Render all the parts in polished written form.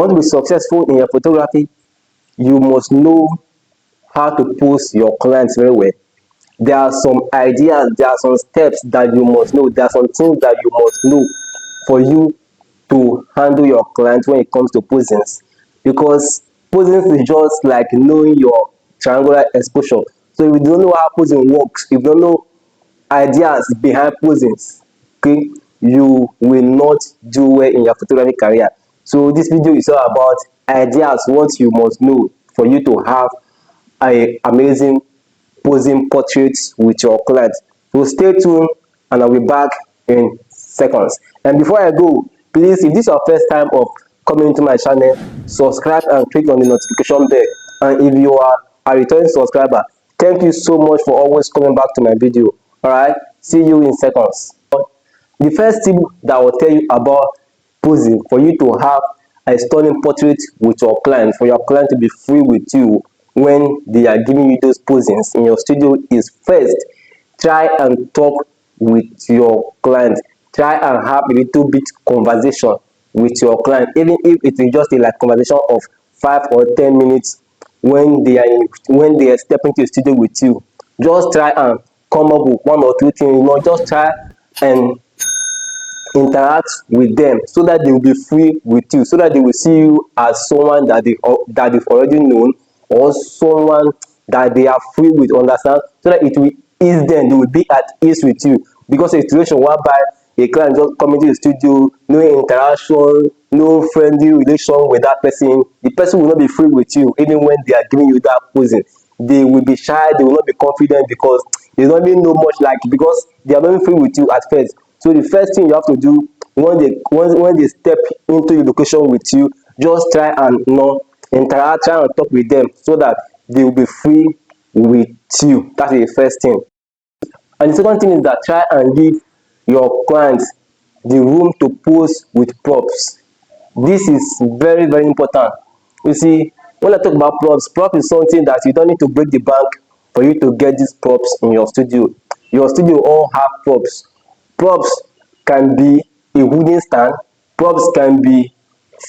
Want to be successful in your photography, you must know how to pose your clients very well. There are some ideas, there are some steps that you must know, there are some things that you must know for you to handle your client when it comes to posings, because posing is just like knowing your triangular exposure. So if you don't know how posing works, if you don't know ideas behind posings, okay, you will not do well in your photography career. So this video is all about ideas, what you must know for you to have a amazing posing portraits with your client. So stay tuned and I'll be back in seconds. And before I go, please, if this is your first time of coming to my channel, subscribe and click on the notification bell. And if you are a returning subscriber, thank you so much for always coming back to my video. All right, see you in seconds. The first tip that I will tell you about posing for you to have a stunning portrait with your client, for your client to be free with you when they are giving you those posings in your studio, is first, try and talk with your client. Try and have a little bit conversation with your client, even if it is just a like conversation of 5 or 10 minutes when they are stepping to the studio with you. Just try and come up with 1 or 2 things, just try and interact with them so that they will be free with you, so that they will see you as someone that they've already known, or someone that they are free with, understand, so that it will ease them, they will be at ease with you. Because a situation whereby a client just coming to the studio, no interaction, no friendly relation with that person, the person will not be free with you. Even when they are giving you that posing, they will be shy, they will not be confident, because they don't even know much, like, because they are not free with you at first. So the first thing you have to do when they step into the location with you, just try and interact, try and talk with them so that they will be free with you. That's the first thing. And the second thing is that try and give your clients the room to pose with props. This is very, very important. You see, when I talk about props, prop is something that you don't need to break the bank for you to get these props in your studio. Your studio all have props. Props can be a wooden stand, props can be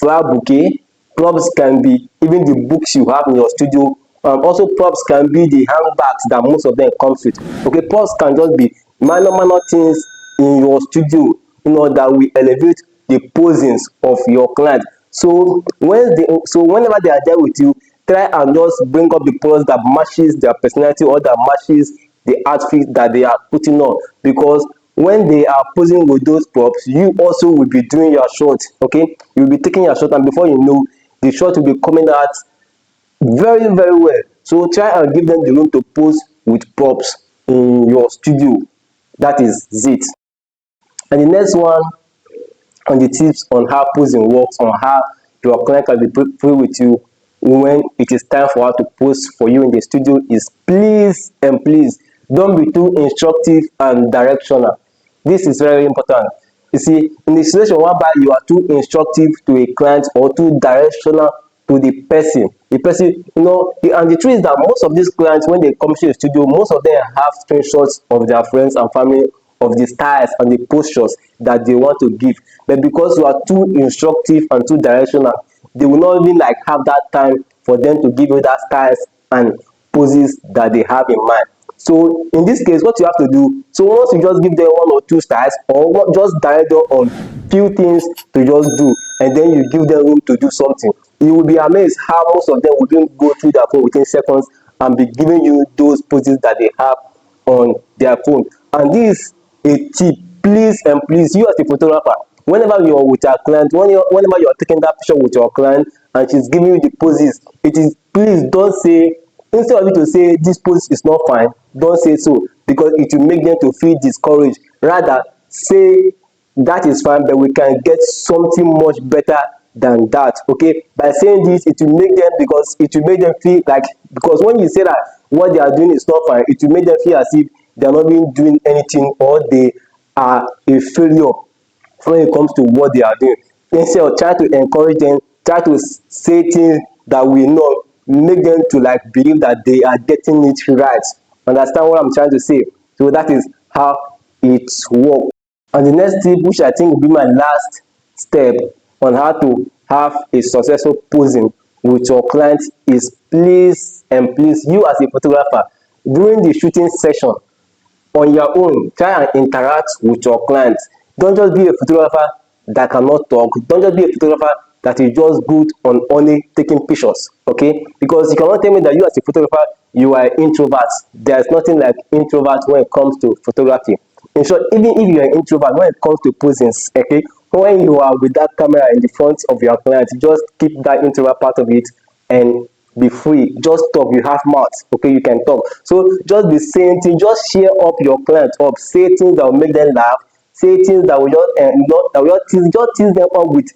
flower bouquet, props can be even the books you have in your studio. Also props can be the handbags that most of them comes with. Okay, props can just be minor things in your studio, that will elevate the posings of your client. So whenever they are there with you, try and just bring up the props that matches their personality, or that matches the outfit that they are putting on, because when they are posing with those props, you also will be doing your shot. Okay, you'll be taking your shot, and before you know, the shot will be coming out very, very well. So try and give them the room to pose with props in your studio. That is it. And the next one on the tips on how posing works, on how your client can be free with you when it is time for her to pose for you in the studio, is please and please don't be too instructive and directional. This is very important. You see, in the situation whereby you are too instructive to a client, or too directional to the person, and the truth is that most of these clients, when they come to the studio, most of them have screenshots of their friends and family, of the styles and the postures that they want to give. But because you are too instructive and too directional, they will not even like have that time for them to give you that styles and poses that they have in mind. So in this case, what you have to do, so once you just give them 1 or 2 styles, or just direct them on few things to just do, and then you give them room to do something, you will be amazed how most of them will even go through their phone within seconds and be giving you those poses that they have on their phone. And this is a tip, please and please, you as a photographer, whenever you're with your client, whenever you're taking that picture with your client and she's giving you the poses, it is, please don't say, instead of you to say this pose is not fine, don't say so, because it will make them to feel discouraged. Rather say that is fine, but we can get something much better than that. Okay, by saying this, it will make them, because it will make them feel like, because when you say that what they are doing is not fine, it will make them feel as if they are not even doing anything, or they are a failure when it comes to what they are doing. Instead of trying to encourage them, try to say things that we know, make them to like believe that they are getting it right. Understand what I'm trying to say? So that is how it works. And the next tip, which I think will be my last step on how to have a successful posing with your client is please and please, you as a photographer, during the shooting session, on your own, try and interact with your clients. Don't just be a photographer that cannot talk. Don't just be a photographer that is just good on only taking pictures. Okay, because you cannot tell me that you as a photographer, you are an introvert. There's nothing like introvert when it comes to photography. In short, even if you are an introvert when it comes to posing, okay, when you are with that camera in the front of your client, just keep that introvert part of it and be free. Just talk. You have mouth, okay, you can talk. So just be saying things, just cheer up your client up, say things that will make them laugh, say things that will just that will just tease them up with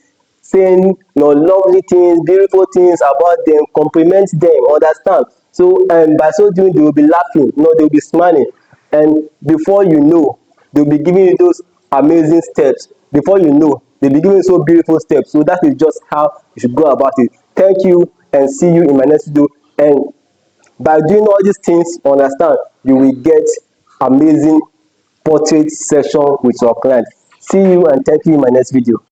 saying, lovely things, beautiful things about them, compliment them, understand. So by so doing, they will be laughing, they will be smiling, and before you know, they'll be giving you those amazing steps. Before you know, they'll be giving you so beautiful steps. So that is just how you should go about it. Thank you, and see you in my next video. And by doing all these things, understand, you will get amazing portrait session with your client. See you, and thank you in my next video.